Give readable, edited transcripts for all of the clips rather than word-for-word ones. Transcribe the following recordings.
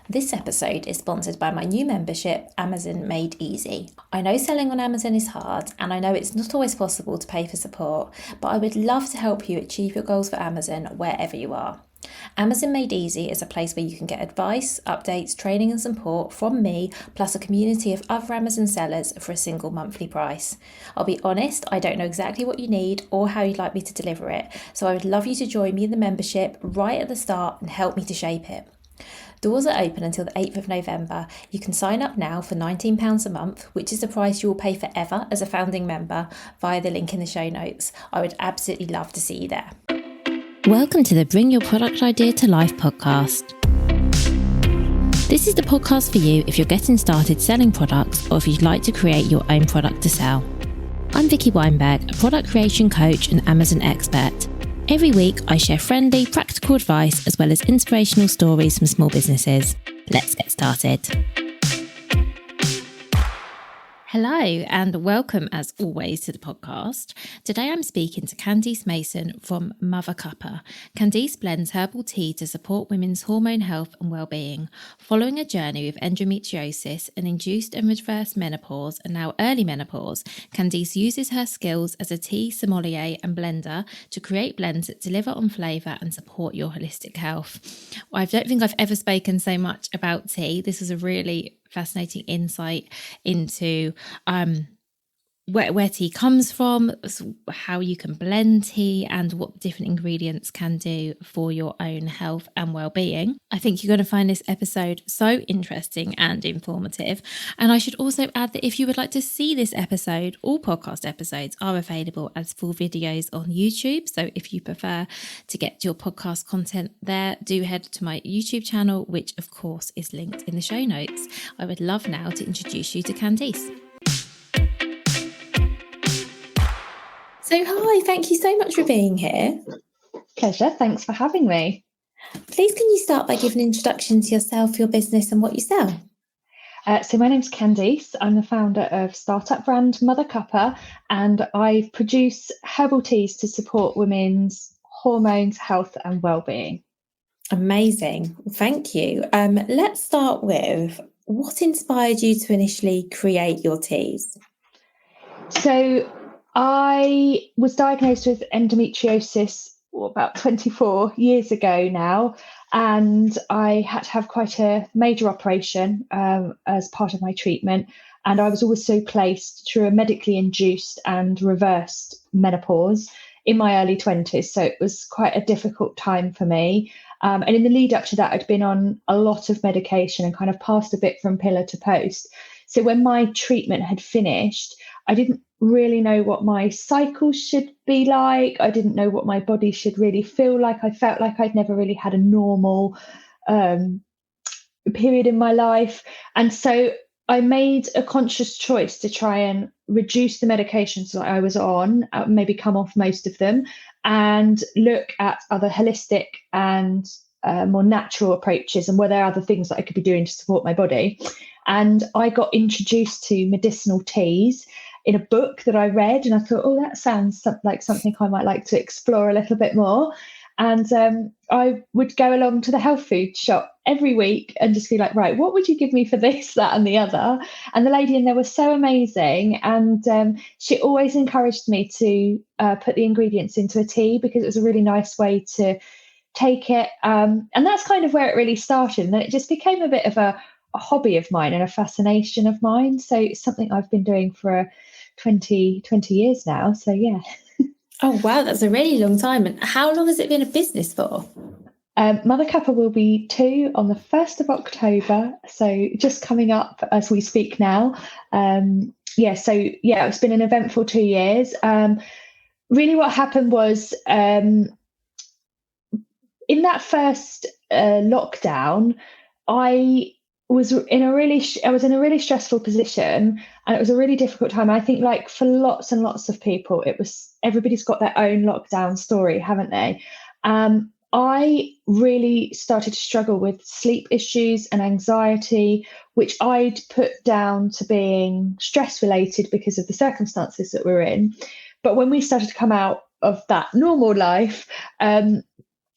This episode is sponsored by my new membership, Amazon Made Easy. I know selling on Amazon is hard, and I know it's not always possible to pay for support, but I would love to help you achieve your goals for Amazon wherever you are. Amazon Made Easy is a place where you can get advice, updates, training and support from me, plus a community of other Amazon sellers for a single monthly price. I'll be honest, I don't know exactly what you need or how you'd like me to deliver it, so I would love you to join me in the membership right at the start and help me to shape it. Doors are open until the 8th of November. You can sign up now for £19 a month, which is the price you will pay forever as a founding member, via the link in the show notes. I would absolutely love to see you there. Welcome to the Bring Your Product Idea to Life podcast. This is the podcast for you if you're getting started selling products or if you'd like to create your own product to sell. I'm Vicky Weinberg, a product creation coach and Amazon expert. Every week, I share friendly, practical advice as well as inspirational stories from small businesses. Let's get started. Hello and welcome as always to the podcast. Today I'm speaking to Candice Mason from Mother Cuppa. Candice blends herbal tea to support women's hormone health and well-being. Following a journey with endometriosis, an induced and reverse menopause and now early menopause, Candice uses her skills as a tea sommelier and blender to create blends that deliver on flavour and support your holistic health. I don't think I've ever spoken so much about tea. This is a really fascinating insight into where tea comes from, how you can blend tea and what different ingredients can do for your own health and well-being. I think you're going to find this episode so interesting and informative. And I should also add that if you would like to see this episode, all podcast episodes are available as full videos on YouTube. So if you prefer to get your podcast content there, do head to my YouTube channel, which of course is linked in the show notes. I would love now to introduce you to Candice. So hi, thank you so much for being here. Pleasure, thanks for having me. Please can you start by giving an introduction to yourself, your business and what you sell? So my name's Candice. I'm the founder of startup brand Mother Cuppa, and I produce herbal teas to support women's hormones, health and well-being. Amazing, thank you. Let's start with what inspired you to initially create your teas? So I was diagnosed with endometriosis about 24 years ago now, and I had to have quite a major operation as part of my treatment. And I was also placed through a medically induced and reversed menopause in my early 20s. So it was quite a difficult time for me. And in the lead up to that, I'd been on a lot of medication and kind of passed a bit from pillar to post. So when my treatment had finished, I didn't really know what my cycle should be like. I didn't know what my body should really feel like. I felt like I'd never really had a normal period in my life. And so I made a conscious choice to try and reduce the medications that I was on, maybe come off most of them, and look at other holistic and more natural approaches and were there other things that I could be doing to support my body. And I got introduced to medicinal teas in a book that I read, and I thought, oh, that sounds like something I might like to explore a little bit more. And I would go along to the health food shop every week and just be like, right, what would you give me for this, that and the other? And the lady in there was so amazing. And she always encouraged me to put the ingredients into a tea because it was a really nice way to take it. And that's kind of where it really started. And then it just became a bit of a hobby of mine and a fascination of mine. So it's something I've been doing for 20 years now. So yeah. Oh wow, that's a really long time. And how long has it been a business for? Mother Cuppa will be 2 on the 1st of October. So just coming up as we speak now. It's been an eventful 2 years. Really what happened was in that first lockdown, I was in a really stressful position, and it was a really difficult time. I think, like for lots and lots of people, everybody's got their own lockdown story, haven't they? I really started to struggle with sleep issues and anxiety, which I'd put down to being stress related because of the circumstances that we're in. But when we started to come out of that normal life,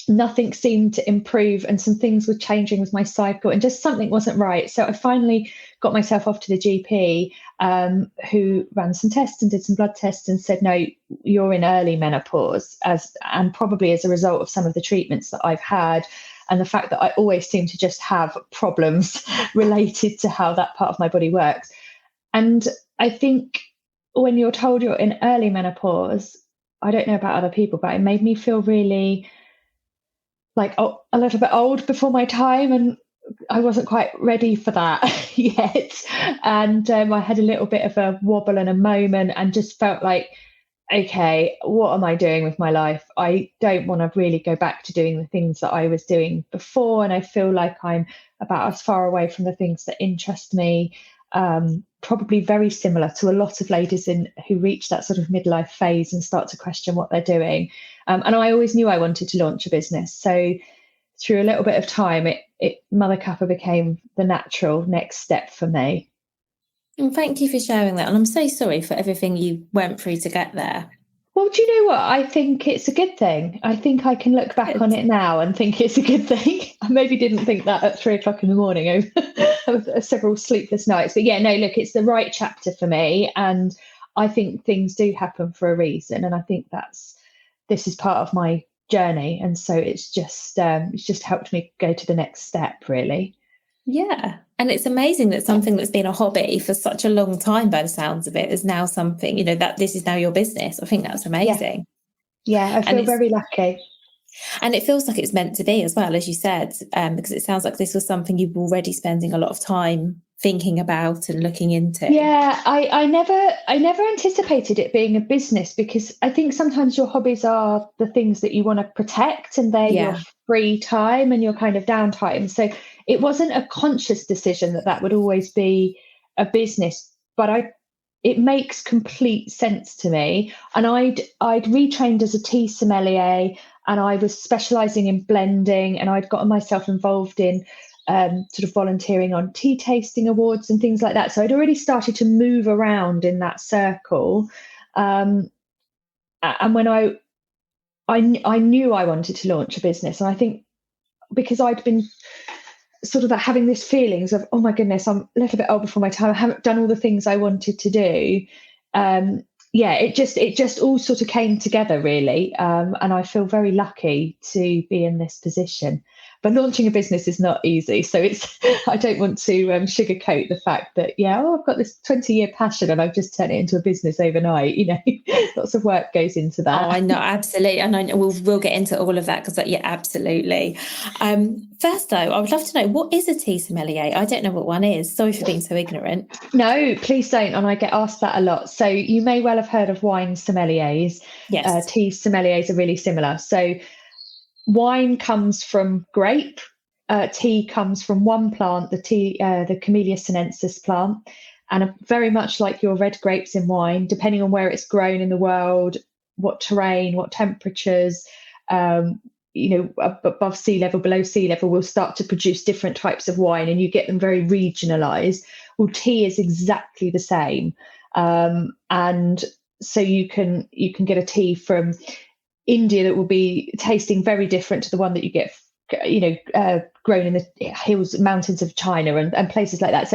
nothing seemed to improve, and some things were changing with my cycle, and just something wasn't right. So I finally got myself off to the GP, who ran some tests and did some blood tests and said, no, you're in early menopause, and probably as a result of some of the treatments that I've had, and the fact that I always seem to just have problems related to how that part of my body works. And I think when you're told you're in early menopause, I don't know about other people, but it made me feel really like a little bit old before my time, and I wasn't quite ready for that yet. And I had a little bit of a wobble and a moment, and just felt like, okay, what am I doing with my life? I don't want to really go back to doing the things that I was doing before, and I feel like I'm about as far away from the things that interest me. Probably very similar to a lot of ladies who reach that sort of midlife phase and start to question what they're doing. And I always knew I wanted to launch a business. So through a little bit of time, Mother Cuppa became the natural next step for me. And thank you for sharing that. And I'm so sorry for everything you went through to get there. Well, do you know what? I think it's a good thing. I think I can look back on it now and think it's a good thing. I maybe didn't think that at 3:00 in the morning over several sleepless nights. But yeah, no, look, it's the right chapter for me. And I think things do happen for a reason. And I think this is part of my journey. And so it's just helped me go to the next step, really. Yeah. And it's amazing that something that's been a hobby for such a long time, by the sounds of it, is now something, that this is now your business. I think that's amazing. Yeah, I feel very lucky. And it feels like it's meant to be as well, as you said, because it sounds like this was something you were already spending a lot of time thinking about and looking into. Yeah, I never anticipated it being a business, because I think sometimes your hobbies are the things that you want to protect, and they're your free time and your kind of downtime. So it wasn't a conscious decision that would always be a business, but it makes complete sense to me. And I'd retrained as a tea sommelier, and I was specialising in blending, and I'd gotten myself involved in sort of volunteering on tea tasting awards and things like that. So I'd already started to move around in that circle. And when I knew I wanted to launch a business, and I think because I'd been sort of having this feelings of, oh my goodness, I'm a little bit old before my time, I haven't done all the things I wanted to do. It just all sort of came together, really. And I feel very lucky to be in this position. But launching a business is not easy. So I don't want to sugarcoat the fact that, I've got this 20-year passion and I've just turned it into a business overnight. Lots of work goes into that. Oh, I know, absolutely. And I know we'll get into all of that, because absolutely. First, though, I would love to know, what is a tea sommelier? I don't know what one is. Sorry for being so ignorant. No, please don't. And I get asked that a lot. So you may well have heard of wine sommeliers. Yes. Tea sommeliers are really similar. So wine comes from grape. Tea comes from one plant, the Camellia sinensis plant. And very much like your red grapes in wine, depending on where it's grown in the world, what terrain, what temperatures, above sea level, below sea level, will start to produce different types of wine, and you get them very regionalized. Well, tea is exactly the same. And so you can get a tea from India that will be tasting very different to the one that you get, grown in the hills, mountains of China and places like that.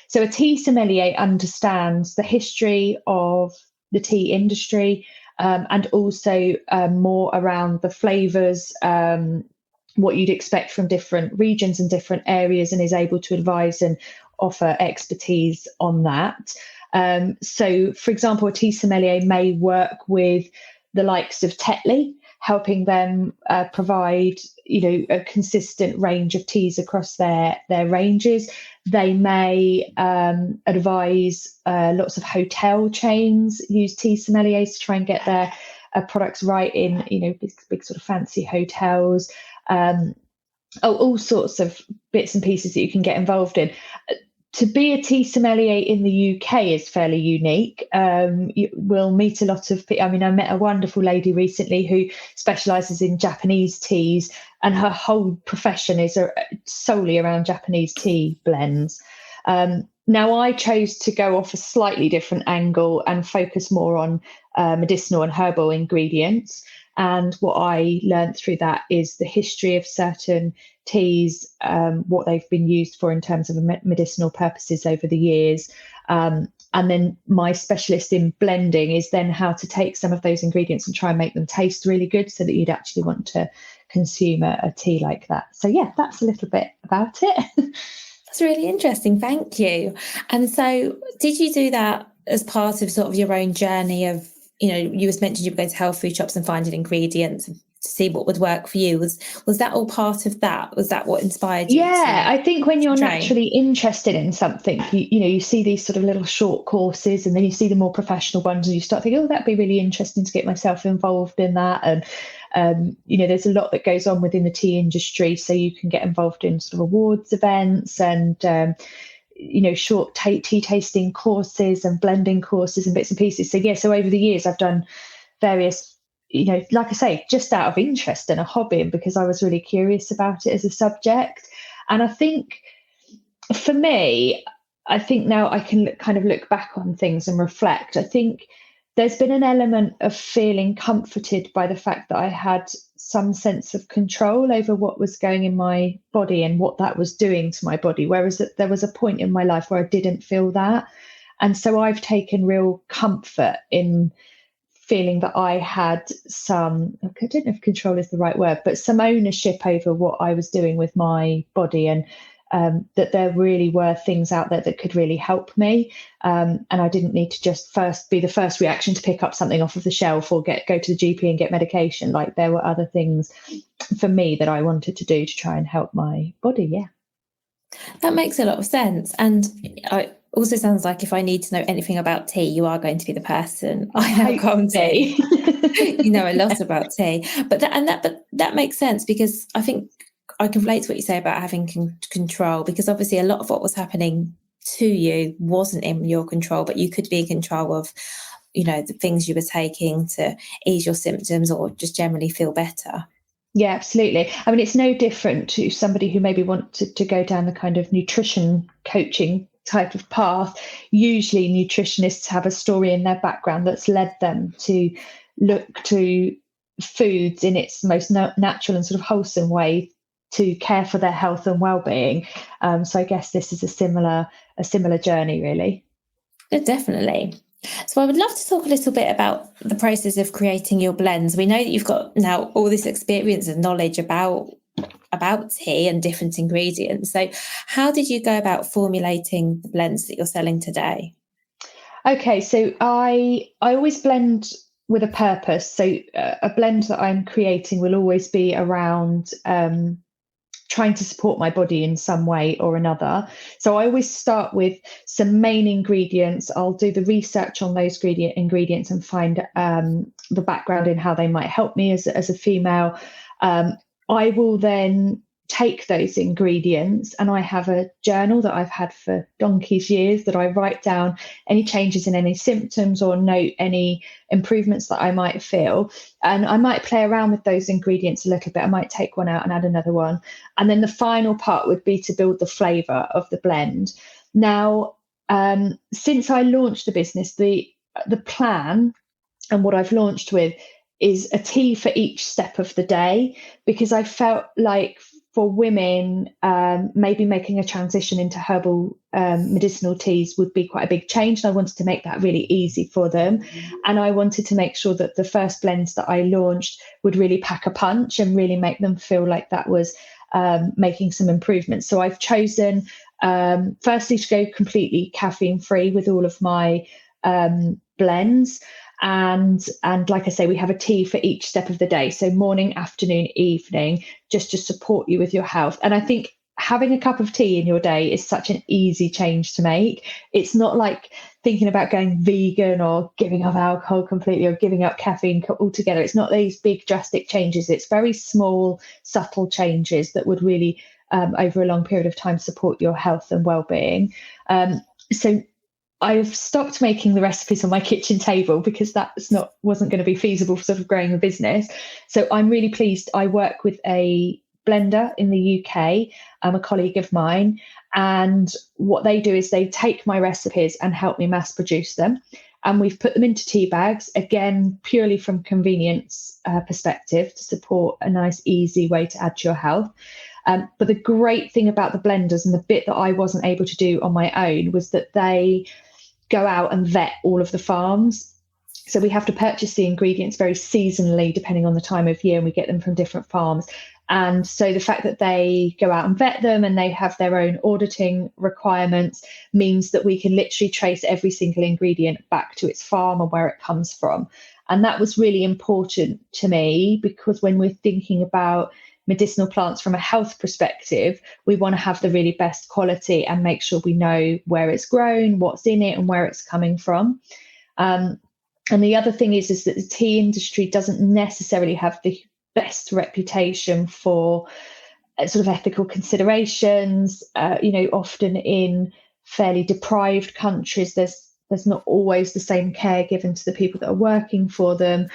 So a tea sommelier understands the history of the tea industry, and also more around the flavors, what you'd expect from different regions and different areas, and is able to advise and offer expertise on that. So, for example, a tea sommelier may work with the likes of Tetley, helping them provide, a consistent range of teas across their ranges. They may advise lots of hotel chains use tea sommeliers to try and get their products right in, big sort of fancy hotels. All sorts of bits and pieces that you can get involved in. To be a tea sommelier in the UK is fairly unique. You will meet a lot of people. I met a wonderful lady recently who specialises in Japanese teas, and her whole profession is solely around Japanese tea blends. Now, I chose to go off a slightly different angle and focus more on medicinal and herbal ingredients. And what I learned through that is the history of certain teas, what they've been used for in terms of medicinal purposes over the years. And then my specialist in blending is then how to take some of those ingredients and try and make them taste really good so that you'd actually want to consume a tea like that. So yeah, that's a little bit about it. That's really interesting. Thank you. And so did you do that as part of sort of your own journey of, you was mentioned you were going to health food shops and finding ingredients to see what would work for you. Was that all part of that? Was that what inspired you? Yeah, I think when you're train? naturally interested in something, you see these sort of little short courses, and then you see the more professional ones, and you start thinking, oh, that'd be really interesting to get myself involved in that. And there's a lot that goes on within the tea industry, so you can get involved in sort of awards events and short tea tasting courses and blending courses and bits and pieces. So over the years I've done various, like I say, just out of interest and a hobby, and because I was really curious about it as a subject. And I think for me, now I can kind of look back on things and reflect. I think there's been an element of feeling comforted by the fact that I had some sense of control over what was going in my body and what that was doing to my body, whereas there was a point in my life where I didn't feel that. And so I've taken real comfort in feeling that I had some, I don't know if control is the right word, but some ownership over what I was doing with my body, and that there really were things out there that could really help me. And I didn't need to just be the first reaction to pick up something off of the shelf or go to the GP and get medication. Like, there were other things for me that I wanted to do to try and help my body. Yeah. That makes a lot of sense. And it also sounds like if I need to know anything about tea, you are going to be the person I now come to. You know a lot about tea. But that makes sense, because I think I can relate to what you say about having control, because obviously a lot of what was happening to you wasn't in your control, but you could be in control of, the things you were taking to ease your symptoms or just generally feel better. Yeah, absolutely. I mean, it's no different to somebody who maybe wanted to go down the kind of nutrition coaching type of path. Usually nutritionists have a story in their background that's led them to look to foods in its most natural and sort of wholesome way to care for their health and well-being. So I guess this is a similar journey, really. Yeah, definitely. So I would love to talk a little bit about the process of creating your blends. We know that you've got now all this experience and knowledge about tea and different ingredients. So how did you go about formulating the blends that you're selling today? Okay, so I always blend with a purpose. So a blend that I'm creating will always be around trying to support my body in some way or another. So I always start with some main ingredients. I'll do the research on those ingredients and find the background in how they might help me as a female. I will then take those ingredients, and I have a journal that I've had for donkey's years that I write down any changes in any symptoms or note any improvements that I might feel. And I might play around with those ingredients a little bit. I might take one out and add another one. And then the final part would be to build the flavour of the blend. Now, since I launched the business, the plan and what I've launched with is a tea for each step of the day, because I felt like for women, maybe making a transition into herbal medicinal teas would be quite a big change. And I wanted to make that really easy for them. And I wanted to make sure that the first blends that I launched would really pack a punch and really make them feel like that was making some improvements. So I've chosen, firstly, to go completely caffeine free with all of my blends. And like I say, we have a tea for each step of the day. So morning, afternoon, evening, just to support you with your health. And I think having a cup of tea in your day is such an easy change to make. It's not like thinking about going vegan or giving up alcohol completely or giving up caffeine altogether. It's not these big drastic changes. It's very small, subtle changes that would really, over a long period of time, support your health and well-being. So I've stopped making the recipes on my kitchen table because wasn't going to be feasible for sort of growing a business. So I'm really pleased. I work with a blender in the UK, a colleague of mine, and what they do is they take my recipes and help me mass produce them. and we've put them into tea bags, again, purely from convenience perspective, to support a nice, easy way to add to your health. But the great thing about the blenders, and the bit that I wasn't able to do on my own, was that they go out and vet all of the farms. So we have to purchase the ingredients very seasonally, depending on the time of year, and we get them from different farms. And so the fact that they go out and vet them and they have their own auditing requirements means that we can literally trace every single ingredient back to its farm and where it comes from. And that was really important to me, because when we're thinking about medicinal plants from a health perspective, we want to have the really best quality and make sure we know where it's grown, what's in it, and where it's coming from. And the other thing is that the tea industry doesn't necessarily have the best reputation for sort of ethical considerations. Often in fairly deprived countries, there's not always the same care given to the people that are working for them.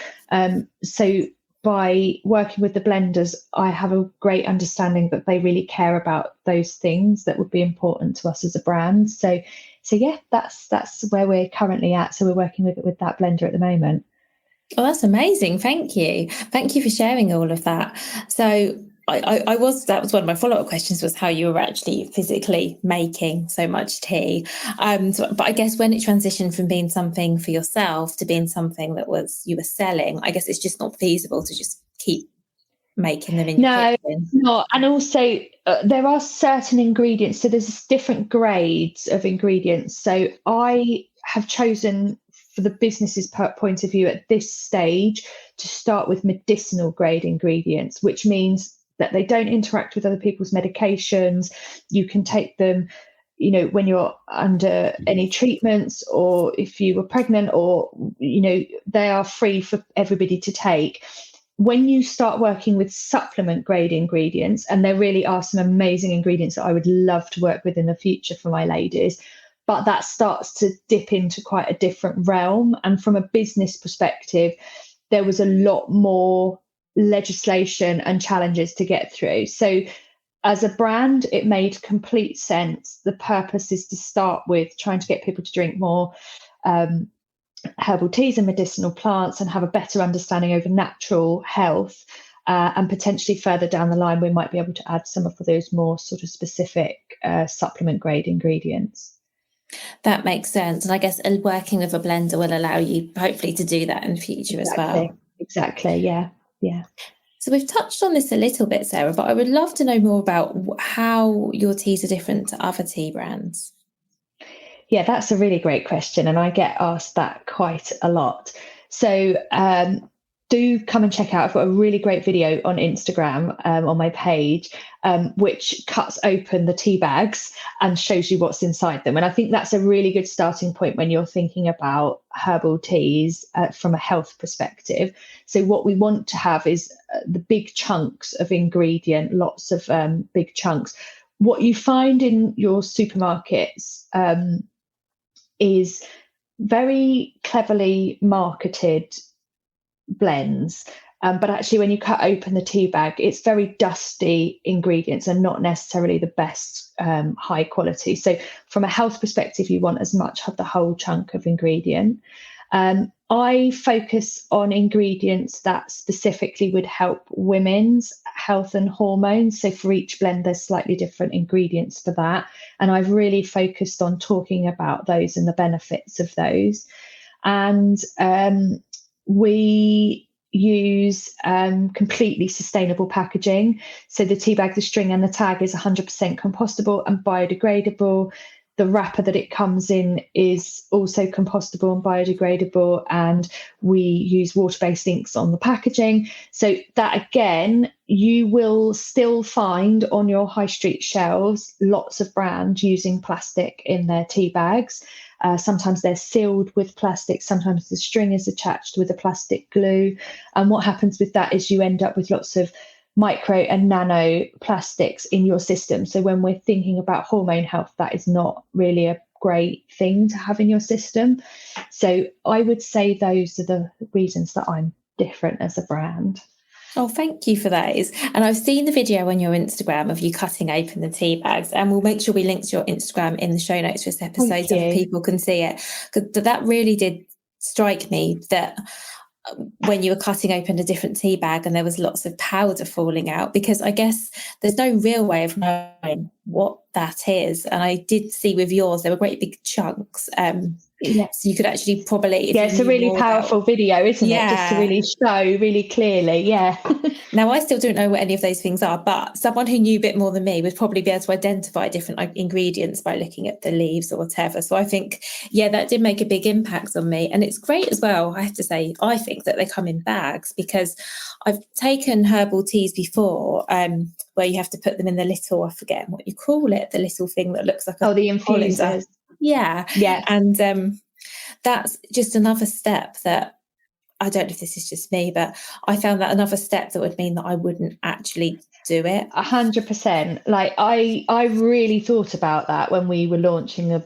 So by working with the blenders, I have a great understanding that they really care about those things that would be important to us as a brand. So yeah, that's where we're currently at. So we're working with that blender at the moment. Oh, that's amazing. Thank you. Thank you for sharing all of that. So that was one of my follow-up questions, was how you were actually physically making so much tea. But I guess when it transitioned from being something for yourself to being something that you were selling, I guess it's just not feasible to just keep making them in your kitchen. No, and also there are certain ingredients. So there's different grades of ingredients. So I have chosen, for the business's point of view at this stage, to start with medicinal grade ingredients, which means that they don't interact with other people's medications. You can take them, when you're under any treatments, or if you were pregnant, or, they are free for everybody to take. When you start working with supplement grade ingredients, and there really are some amazing ingredients that I would love to work with in the future for my ladies, but that starts to dip into quite a different realm. And from a business perspective, there was a lot more legislation and challenges to get through. So as a brand, it made complete sense. The purpose is to start with trying to get people to drink more herbal teas and medicinal plants, and have a better understanding over natural health. And potentially further down the line, we might be able to add some of those more sort of specific supplement grade ingredients. That makes sense. And I guess working with a blender will allow you hopefully to do that in the future as well. Exactly. Yeah. So we've touched on this a little bit, Sarah, but I would love to know more about how your teas are different to other tea brands. Yeah, that's a really great question, and I get asked that quite a lot. So do come and check out. I've got a really great video on Instagram on my page, which cuts open the tea bags and shows you what's inside them. And I think that's a really good starting point when you're thinking about herbal teas from a health perspective. So what we want to have is the big chunks of ingredient, lots of big chunks. What you find in your supermarkets is very cleverly marketed blends, but actually when you cut open the tea bag, it's very dusty ingredients and not necessarily the best high quality. So from a health perspective, you want as much of the whole chunk of ingredient. I focus on ingredients that specifically would help women's health and hormones. So for each blend, there's slightly different ingredients for that. And I've really focused on talking about those and the benefits of those. And we use completely sustainable packaging. So the tea bag, the string and the tag is 100% compostable and biodegradable. The wrapper that it comes in is also compostable and biodegradable, and we use water-based inks on the packaging. So that, again, you will still find on your high street shelves lots of brands using plastic in their tea bags. Sometimes they're sealed with plastic, sometimes the string is attached with a plastic glue. And what happens with that is you end up with lots of micro and nano plastics in your system. So when we're thinking about hormone health, that is not really a great thing to have in your system. So I would say those are the reasons that I'm different as a brand. Oh, thank you for those. And I've seen the video on your Instagram of you cutting open the tea bags, and we'll make sure we link to your Instagram in the show notes for this episode so people can see it. Because that really did strike me that when you were cutting open a different tea bag and there was lots of powder falling out, because I guess there's no real way of knowing what that is. And I did see with yours, there were great big chunks. So you could actually probably, if you it's a knew really more powerful video, isn't it? Just to really show really clearly. Yeah. Now, I still don't know what any of those things are, but someone who knew a bit more than me would probably be able to identify different ingredients by looking at the leaves or whatever. So I think, that did make a big impact on me. And it's great as well, I have to say, I think that they come in bags, because I've taken herbal teas before, where you have to put them in the little, I forget what you call it, the little thing that looks like the infusers. Yeah. And that's just another step that, I don't know if this is just me, but I found that another step that would mean that I wouldn't actually do it. 100%. Like I really thought about that when we were launching the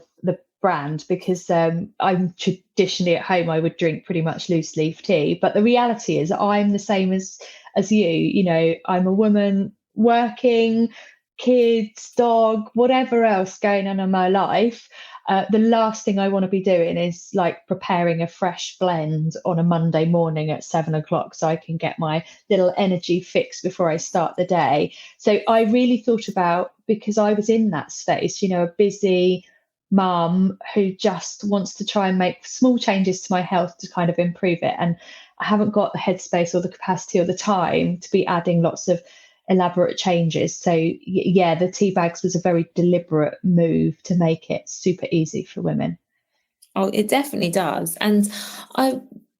brand, because I'm traditionally at home, I would drink pretty much loose leaf tea. But the reality is I'm the same as you. You know, I'm a woman working, kids, dog, whatever else going on in my life. The last thing I want to be doing is like preparing a fresh blend on a Monday morning at 7 o'clock so I can get my little energy fix before I start the day. So I really thought about, because I was in that space, you know, a busy mum who just wants to try and make small changes to my health to kind of improve it. And I haven't got the headspace or the capacity or the time to be adding lots of elaborate changes. So the tea bags was a very deliberate move to make it super easy for women. Oh, it definitely does. And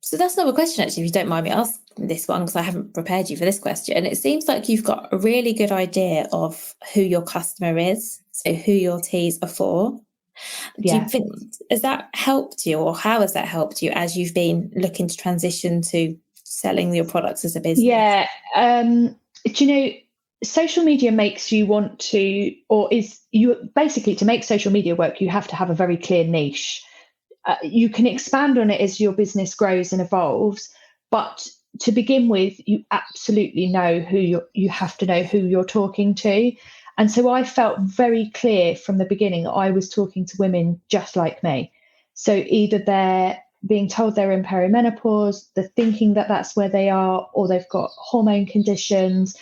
so that's another question, actually, if you don't mind me asking this one, because I haven't prepared you for this question. It seems like you've got a really good idea of who your customer is, so who your teas are for. Do you think, has that helped you, or how has that helped you as you've been looking to transition to selling your products as a business? Do you know, social media makes you want to, or is you basically, to make social media work, you have to have a very clear niche. You can expand on it as your business grows and evolves, but to begin with, you absolutely know you have to know who you're talking to. And so I felt very clear from the beginning, I was talking to women just like me. So either they're being told they're in perimenopause, they're thinking that that's where they are, or they've got hormone conditions.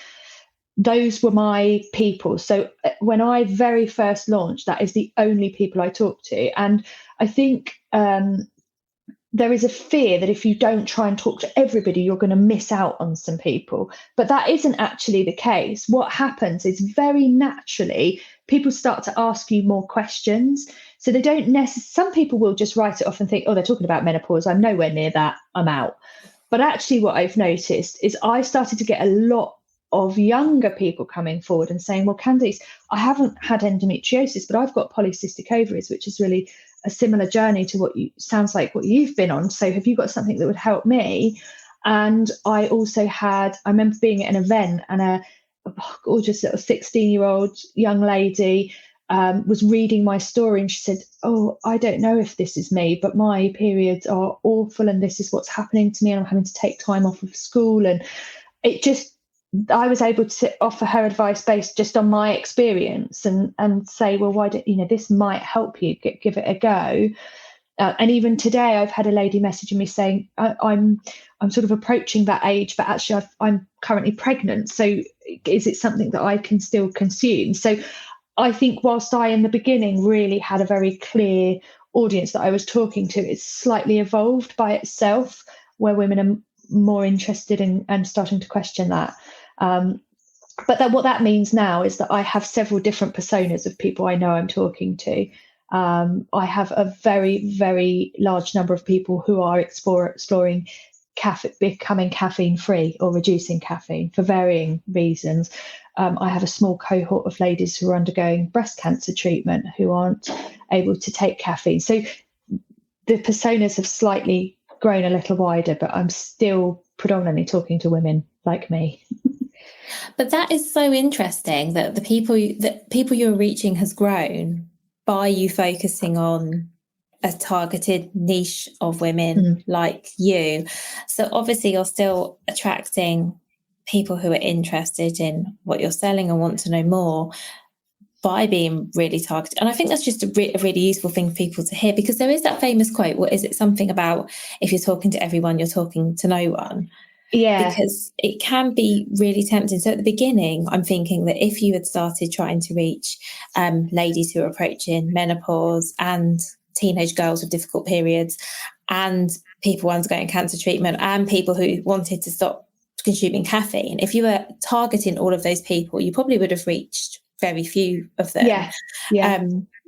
Those were my people. So when I very first launched, that is the only people I talked to. And I think there is a fear that if you don't try and talk to everybody, you're going to miss out on some people. But that isn't actually the case. What happens is very naturally, people start to ask you more questions. So they don't necessarily, some people will just write it off and think, oh, they're talking about menopause. I'm nowhere near that. I'm out. But actually what I've noticed is I started to get a lot of younger people coming forward and saying, well, Candice, I haven't had endometriosis, but I've got polycystic ovaries, which is really a similar journey to what sounds like what you've been on. So have you got something that would help me? And I also I remember being at an event, and a gorgeous little 16-year-old young lady was reading my story, and she said, oh, I don't know if this is me, but my periods are awful, and this is what's happening to me, and I'm having to take time off of school. And I was able to offer her advice based just on my experience, and say, well, why don't this might help you, give it a go. And even today, I've had a lady messaging me saying, I'm sort of approaching that age, but actually I'm currently pregnant. So is it something that I can still consume? So I think whilst I, in the beginning, really had a very clear audience that I was talking to, it's slightly evolved by itself, where women are more interested in and starting to question that. But what that means now is that I have several different personas of people I know I'm talking to. I have a very, very large number of people who are exploring becoming caffeine free or reducing caffeine for varying reasons. I have a small cohort of ladies who are undergoing breast cancer treatment who aren't able to take caffeine. So the personas have slightly grown a little wider, but I'm still predominantly talking to women like me. But that is so interesting that the people you're reaching has grown by you focusing on a targeted niche of women like you. So obviously you're still attracting people who are interested in what you're selling and want to know more. by being really targeted. And I think that's just a really useful thing for people to hear, because there is that famous quote, what is it, something about if you're talking to everyone, you're talking to no one. Yeah. Because it can be really tempting. So at the beginning, I'm thinking that if you had started trying to reach ladies who are approaching menopause and teenage girls with difficult periods and people undergoing cancer treatment and people who wanted to stop consuming caffeine, if you were targeting all of those people, you probably would have reached very few of them. Yeah.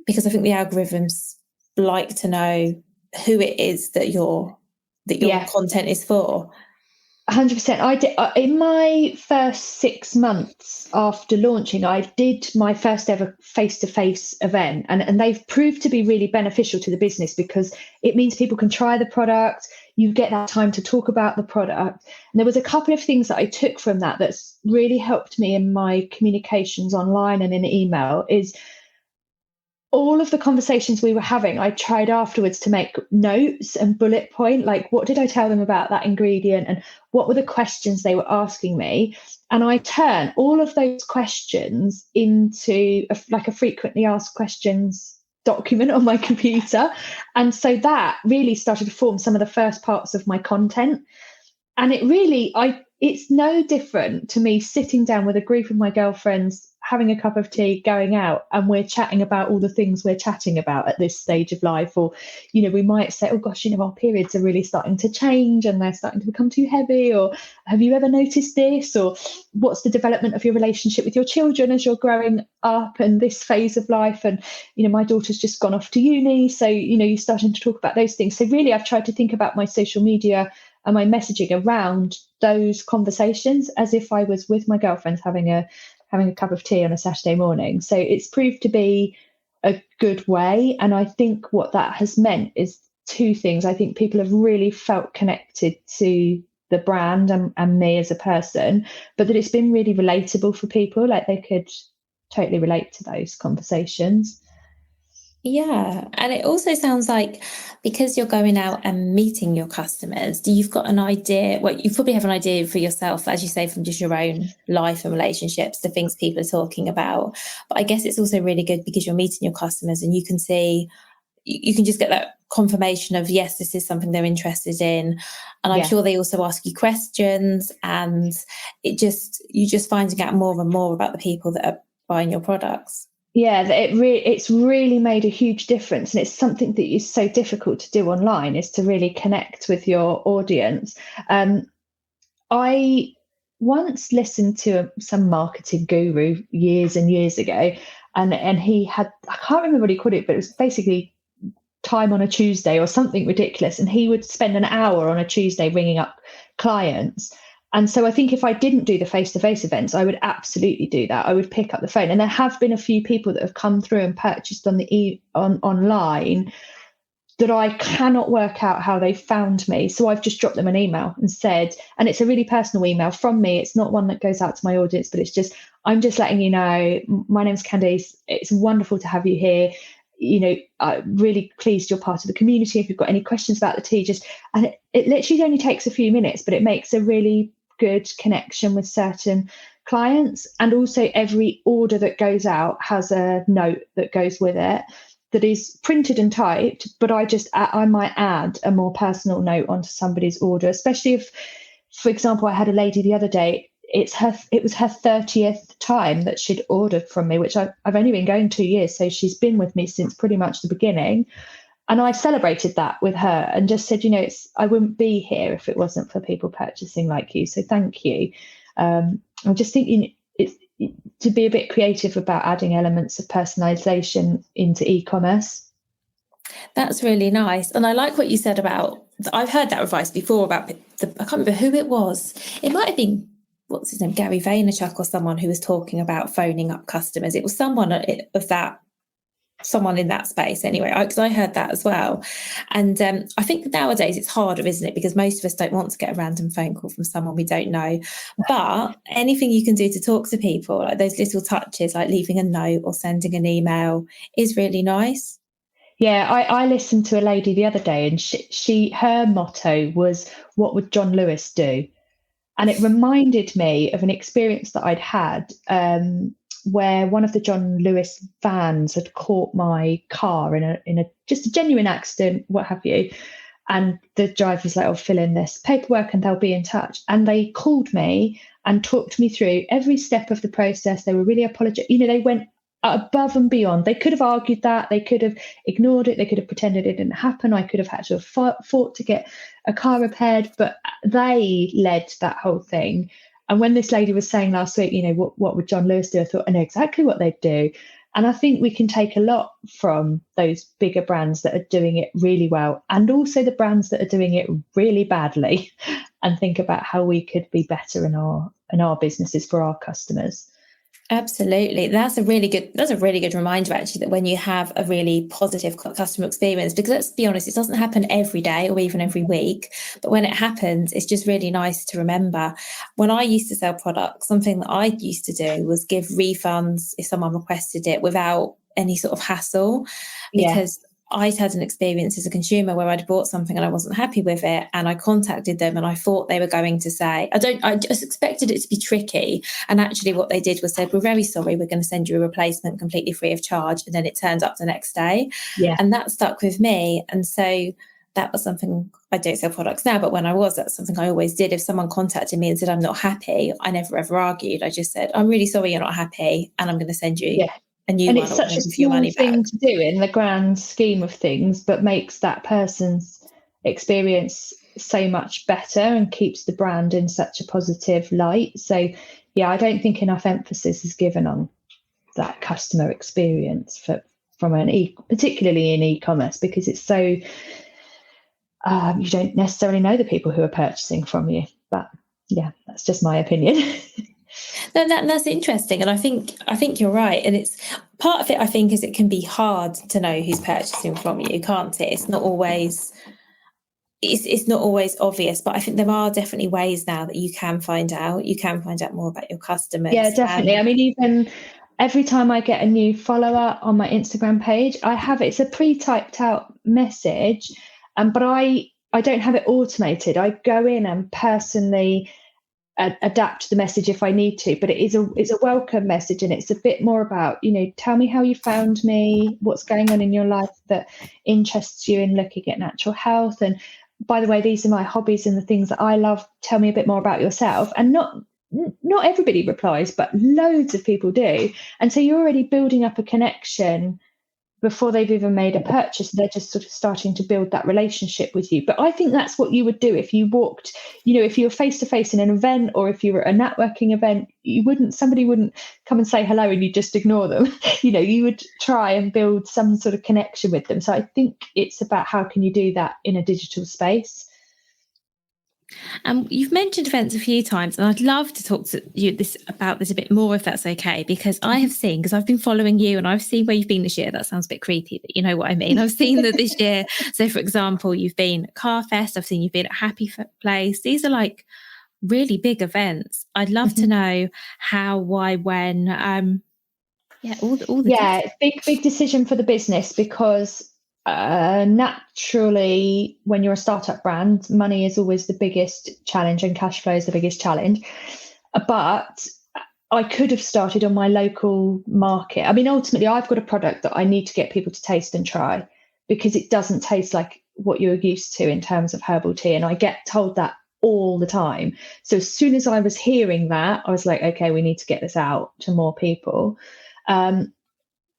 Because I think the algorithms like to know who it is that your content is for. 100%. I did in my first 6 months after launching. I did my first ever face-to-face event, and they've proved to be really beneficial to the business because it means people can try the product. You get that time to talk about the product. And there was a couple of things that I took from that that's really helped me in my communications online and in email. Is all of the conversations we were having, I tried afterwards to make notes and bullet point, like what did I tell them about that ingredient and what were the questions they were asking me. And I turn all of those questions into a frequently asked questions document on my computer. And so that really started to form some of the first parts of my content. And it's no different to me sitting down with a group of my girlfriends, having a cup of tea, going out, and we're chatting about all the things we're chatting about at this stage of life. Or, we might say, oh gosh, our periods are really starting to change and they're starting to become too heavy. Or have you ever noticed this? Or what's the development of your relationship with your children as you're growing up and this phase of life? And, my daughter's just gone off to uni. So, you're starting to talk about those things. So really, I've tried to think about my social media and my messaging around those conversations as if I was with my girlfriends having a cup of tea on a Saturday morning. So it's proved to be a good way. And I think what that has meant is two things. I think people have really felt connected to the brand and me as a person, but that it's been really relatable for people. Like they could totally relate to those conversations. Yeah. And it also sounds like because you're going out and meeting your customers, you've got an idea. Well, you probably have an idea for yourself, as you say, from just your own life and relationships, the things people are talking about. But I guess it's also really good because you're meeting your customers and you can just get that confirmation of, yes, this is something they're interested in. And I'm sure they also ask you questions, and you just finding out more and more about the people that are buying your products. Yeah, it's really made a huge difference. And it's something that is so difficult to do online, is to really connect with your audience. I once listened to some marketing guru years and years ago, and he had, I can't remember what he called it, but it was basically time on a Tuesday or something ridiculous. And he would spend an hour on a Tuesday ringing up clients. And so I think if I didn't do the face-to-face events, I would absolutely do that. I would pick up the phone. And there have been a few people that have come through and purchased online that I cannot work out how they found me. So I've just dropped them an email and said, and it's a really personal email from me. It's not one that goes out to my audience, but it's just, I'm just letting you know, my name's Candice. It's wonderful to have you here. Really pleased you're part of the community. If you've got any questions about the tea, and it literally only takes a few minutes, but it makes a really good connection with certain clients. And also every order that goes out has a note that goes with it that is printed and typed, but I might add a more personal note onto somebody's order, especially if, for example, I had a lady the other day, it was her 30th time that she'd ordered from me, which I've only been going 2 years, so she's been with me since pretty much the beginning. And I celebrated that with her and just said, I wouldn't be here if it wasn't for people purchasing like you. So thank you. I'm just thinking it's to be a bit creative about adding elements of personalization into e-commerce. That's really nice. And I like what you said about, I've heard that advice before about I can't remember who it was. It might have been, what's his name, Gary Vaynerchuk or someone who was talking about phoning up customers. It was someone in that space anyway, because I heard that as well. And I think nowadays it's harder, isn't it? Because most of us don't want to get a random phone call from someone we don't know. But anything you can do to talk to people, like those little touches, like leaving a note or sending an email, is really nice. Yeah, I listened to a lady the other day, and her motto was, "What would John Lewis do?" And it reminded me of an experience that I'd had where one of the John Lewis vans had caught my car in a just a genuine accident, what have you. And the driver's like, "I'll fill in this paperwork and they'll be in touch." And they called me and talked me through every step of the process. They were really apologetic. They went above and beyond. They could have argued that. They could have ignored it. They could have pretended it didn't happen. I could have had to have fought to get a car repaired, but they led that whole thing. And when this lady was saying last week, what would John Lewis do? I thought, I know exactly what they'd do. And I think we can take a lot from those bigger brands that are doing it really well, and also the brands that are doing it really badly, and think about how we could be better in our businesses for our customers. Absolutely. That's a really good reminder, actually, that when you have a really positive customer experience, because let's be honest, it doesn't happen every day or even every week, but when it happens, it's just really nice to remember. When I used to sell products, something that I used to do was give refunds if someone requested it without any sort of hassle, because I'd had an experience as a consumer where I'd bought something and I wasn't happy with it, and I contacted them and I thought they were going to say, I just expected it to be tricky. And actually what they did was said, "We're very sorry, we're going to send you a replacement completely free of charge." And then it turned up the next day. Yeah. And that stuck with me. And so that was something, I don't sell products now, but when that's something I always did. If someone contacted me and said, "I'm not happy," I never ever argued. I just said, "I'm really sorry you're not happy, and I'm going to send you a new one." And it's such a small thing to do in the grand scheme of things, but makes that person's experience so much better and keeps the brand in such a positive light. So, I don't think enough emphasis is given on that customer experience particularly in e-commerce, because it's so you don't necessarily know the people who are purchasing from you. But that's just my opinion. No, that's interesting, and I think you're right. And it's part of it, I think, is it can be hard to know who's purchasing from you, can't it? It's not always obvious, but I think there are definitely ways now that you can find out. You can find out more about your customers. Yeah, definitely. I mean, even every time I get a new follower on my Instagram page, it's a pre-typed out message, but I don't have it automated. I go in and personally adapt the message if I need to, but it's a welcome message, and it's a bit more about, tell me how you found me, what's going on in your life that interests you in looking at natural health, and by the way, these are my hobbies and the things that I love. Tell me a bit more about yourself. And not everybody replies, but loads of people do. And so you're already building up a connection before they've even made a purchase. They're just sort of starting to build that relationship with you. But I think that's what you would do if you walked, if you were face to face in an event, or if you were at a networking event, somebody wouldn't come and say hello and you just ignore them. You would try and build some sort of connection with them. So I think it's about how can you do that in a digital space. You've mentioned events a few times, and I'd love to talk to you about this a bit more, if that's okay, because I have seen, because I've been following you and I've seen where you've been this year. That sounds a bit creepy, but you know what I mean. I've seen that this year. So, for example, you've been at CarFest. I've seen you've been at Happy Place. These are like really big events. I'd love to know how, why, when. All the big decision for the business, because naturally, when you're a startup brand, money is always the biggest challenge and cash flow is the biggest challenge. But I could have started on my local market. I mean, ultimately, I've got a product that I need to get people to taste and try, because it doesn't taste like what you're used to in terms of herbal tea. And I get told that all the time. So as soon as I was hearing that, I was like, okay, we need to get this out to more people.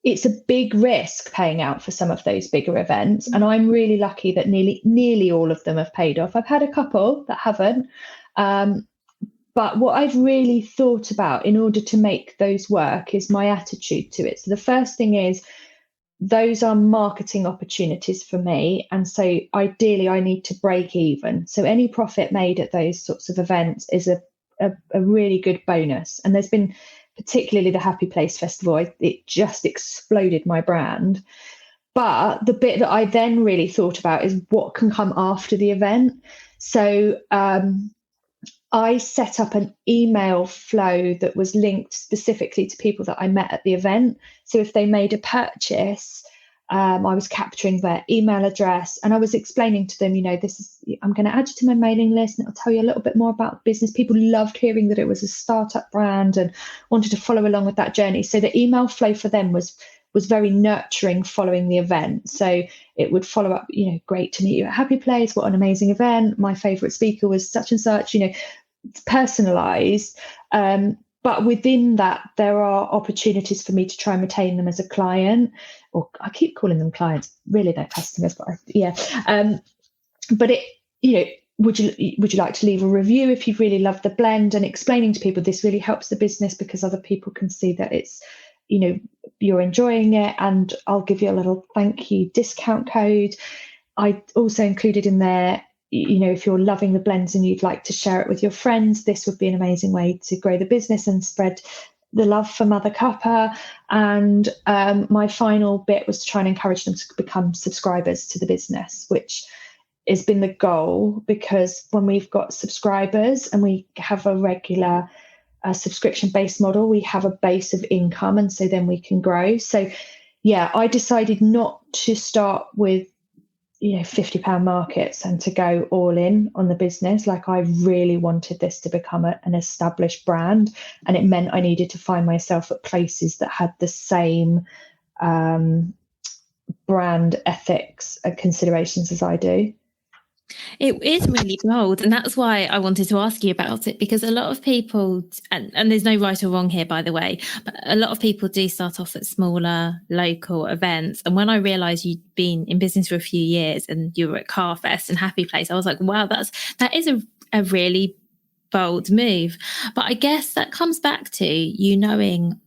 It's a big risk paying out for some of those bigger events. And I'm really lucky that nearly all of them have paid off. I've had a couple that haven't. But what I've really thought about in order to make those work is my attitude to it. So the first thing is, those are marketing opportunities for me. And so ideally I need to break even. So any profit made at those sorts of events is a really good bonus. And there's been, particularly the Happy Place Festival, it just exploded my brand. But the bit that I then really thought about is what can come after the event. So I set up an email flow that was linked specifically to people that I met at the event. So if they made a purchase, I was capturing their email address, and I was explaining to them, I'm going to add you to my mailing list, and it'll tell you a little bit more about business. People loved hearing that it was a startup brand and wanted to follow along with that journey. So the email flow for them was very nurturing following the event. So it would follow up, great to meet you at Happy Place. What an amazing event. My favorite speaker was such and such, it's personalized. But within that, there are opportunities for me to try and retain them as a client, or I keep calling them clients, really they're customers, but but would you like to leave a review if you've really loved the blend, and explaining to people this really helps the business because other people can see that it's, you're enjoying it, and I'll give you a little thank you discount code. I also included in there, if you're loving the blends and you'd like to share it with your friends, this would be an amazing way to grow the business and spread the love for Mother Cuppa. And my final bit was to try and encourage them to become subscribers to the business, which has been the goal, because when we've got subscribers and we have a regular subscription-based model, we have a base of income, and so then we can grow. So I decided not to start with £50 markets and to go all in on the business. Like, I really wanted this to become an established brand, and it meant I needed to find myself at places that had the same brand ethics and considerations as I do. It is really bold, and that's why I wanted to ask you about it, because a lot of people, and there's no right or wrong here, by the way, but a lot of people do start off at smaller local events. And when I realised you'd been in business for a few years and you were at CarFest and Happy Place, I was like, wow, that is a really bold move. But I guess that comes back to you knowing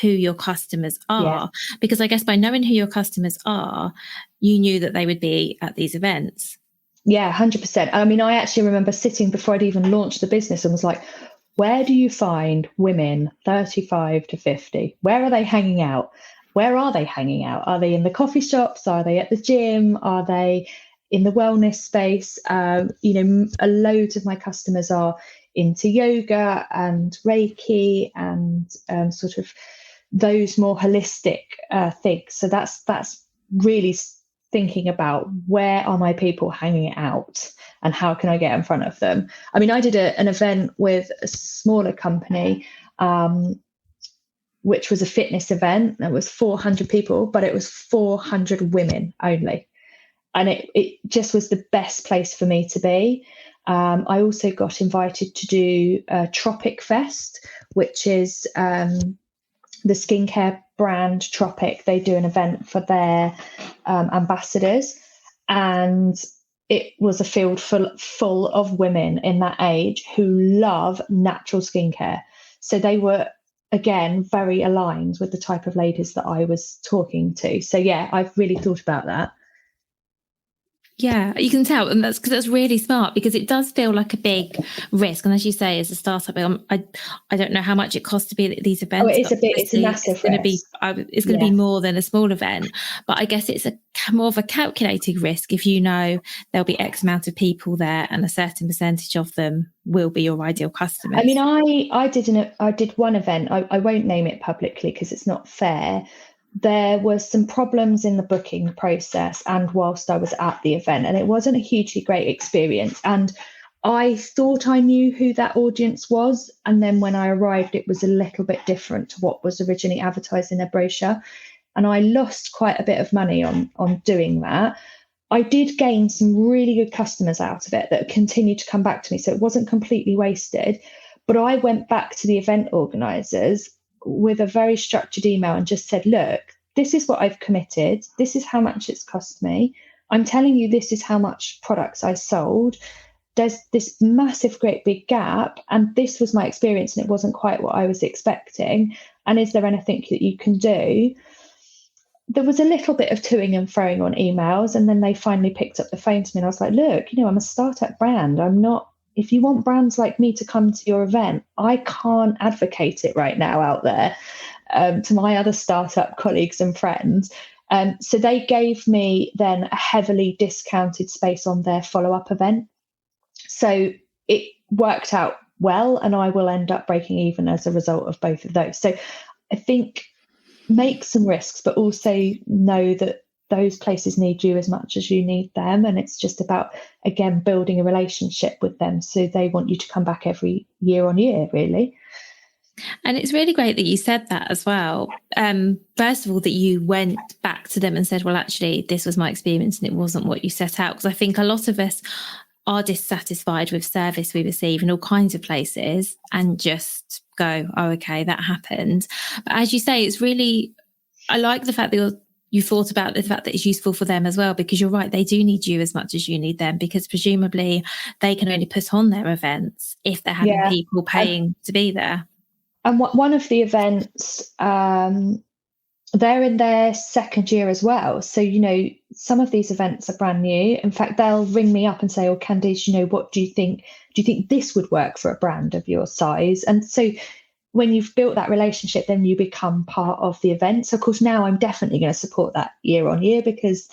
who your customers are, because I guess by knowing who your customers are, you knew that they would be at these events. Yeah, 100%. I mean, I actually remember sitting before I'd even launched the business and was like, where do you find women 35 to 50? Where are they hanging out? Where are they hanging out? Are they in the coffee shops? Are they at the gym? Are they in the wellness space? A load of my customers are into yoga and Reiki and sort of those more holistic things. So that's really thinking about, where are my people hanging out and how can I get in front of them? I mean, I did an event with a smaller company, which was a fitness event. It was 400 people, but it was 400 women only. And it just was the best place for me to be. I also got invited to do Tropic Fest, which is the skincare brand Tropic. They do an event for their ambassadors, and it was a field full of women in that age who love natural skincare. So they were, again, very aligned with the type of ladies that I was talking to. So I've really thought about that. Yeah, you can tell, and that's really smart, because it does feel like a big risk. And as you say, as a startup, I don't know how much it costs to be at these events. It's a massive risk. It's going to be more than a small event, but I guess it's more of a calculated risk if you know there'll be X amount of people there and a certain percentage of them will be your ideal customers. I mean, I did one event. I won't name it publicly because it's not fair. There were some problems in the booking process and whilst I was at the event, and it wasn't a hugely great experience. And I thought I knew who that audience was. And then when I arrived, it was a little bit different to what was originally advertised in their brochure. And I lost quite a bit of money on doing that. I did gain some really good customers out of it that continued to come back to me. So it wasn't completely wasted. But I went back to the event organisers with a very structured email and just said, look, this is what I've committed. This is how much it's cost me. I'm telling you, this is how much products I sold. There's this massive, great big gap. And this was my experience. And it wasn't quite what I was expecting. And is there anything that you can do? There was a little bit of toing and froing on emails. And then they finally picked up the phone to me. And I was like, look, I'm a startup brand. I'm not, if you want brands like me to come to your event, I can't advocate it right now out there to my other startup colleagues and friends. So they gave me then a heavily discounted space on their follow-up event. So it worked out well, and I will end up breaking even as a result of both of those. So I think make some risks, but also know that those places need you as much as you need them. And it's just about, again, building a relationship with them so they want you to come back every year on year, really. And it's really great that you said that as well. First of all, that you went back to them and said, well, actually, this was my experience and it wasn't what you set out. Because I think a lot of us are dissatisfied with service we receive in all kinds of places and just go, oh, okay, that happened. But as you say, it's really, I like the fact that you thought about the fact that it's useful for them as well, because you're right, they do need you as much as you need them, because presumably they can only put on their events if they're having people paying to be there. And one of the events, they're in their second year as well. So, you know, some of these events are brand new. In fact, they'll ring me up and say, oh, Candice, you know, what do you think? Do you think this would work for a brand of your size? And so when you've built that relationship, then you become part of the event. So, of course, now I'm definitely going to support that year on year, because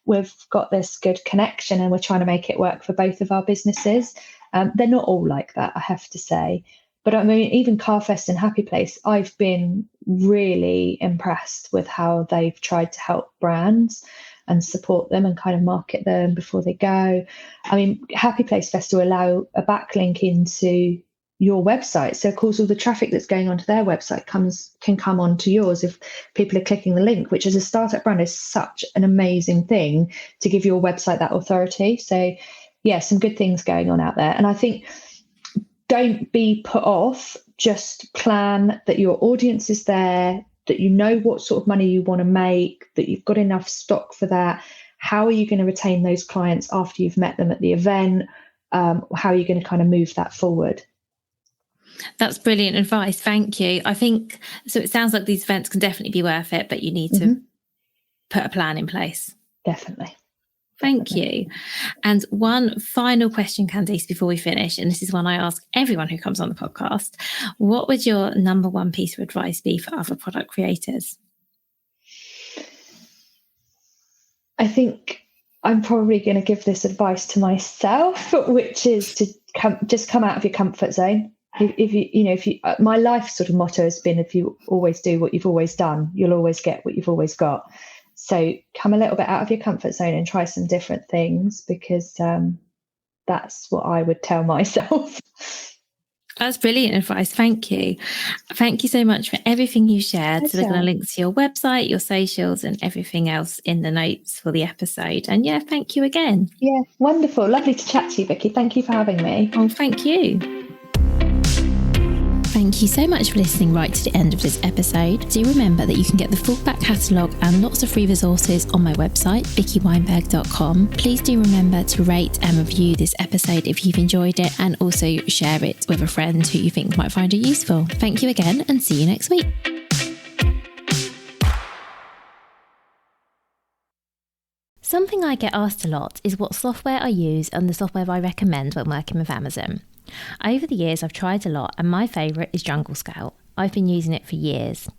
we've got this good connection and we're trying to make it work for both of our businesses. They're not all like that, I have to say. But I mean, even CarFest and Happy Place, I've been really impressed with how they've tried to help brands and support them and kind of market them before they go. I mean, Happy Place Festival allow a backlink into your website. So, of course, all the traffic that's going onto their website can come onto yours if people are clicking the link, which as a startup brand is such an amazing thing to give your website that authority. So, yeah, some good things going on out there. And I think, don't be put off, just plan that your audience is there, that you know what sort of money you want to make, that you've got enough stock for that. How are you going to retain those clients after you've met them at the event? How are you going to kind of move that forward? That's brilliant advice. Thank you. I think, so it sounds like these events can definitely be worth it, but you need to put a plan in place. Definitely. Thank you. And one final question, Candice, before we finish, and this is one I ask everyone who comes on the podcast. What would your number one piece of advice be for other product creators? I think I'm probably going to give this advice to myself, which is to come out of your comfort zone. My life sort of motto has been, if you always do what you've always done, you'll always get what you've always got. So come a little bit out of your comfort zone and try some different things, because that's what I would tell myself. That's brilliant advice. Thank you. Thank you so much for everything you shared. So we're going to link to your website, your socials and everything else in the notes for the episode. And yeah, thank you again. Yeah, wonderful. Lovely to chat to you, Vicky. Thank you for having me. Oh, thank you. Thank you so much for listening right to the end of this episode. Do remember that you can get the full back catalogue and lots of free resources on my website, vickyweinberg.com. Please do remember to rate and review this episode if you've enjoyed it, and also share it with a friend who you think might find it useful. Thank you again, and see you next week. Something I get asked a lot is what software I use and the software I recommend when working with Amazon. Over the years, I've tried a lot, and my favourite is Jungle Scout. I've been using it for years.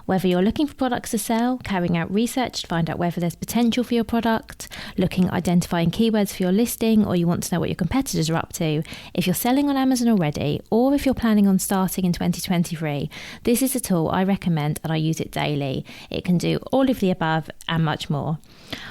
Whether you're looking for products to sell, carrying out research to find out whether there's potential for your product, identifying keywords for your listing, or you want to know what your competitors are up to, if you're selling on Amazon already, or if you're planning on starting in 2023, this is a tool I recommend and I use it daily. It can do all of the above and much more.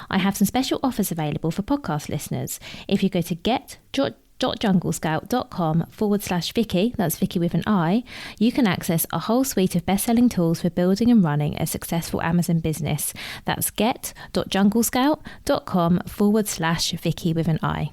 I have some special offers available for podcast listeners. If you go to get.junglescout.com/Vicky, that's Vicky with an I, you can access a whole suite of best-selling tools for building and running a successful Amazon business. That's get.junglescout.com/Vicky with an I.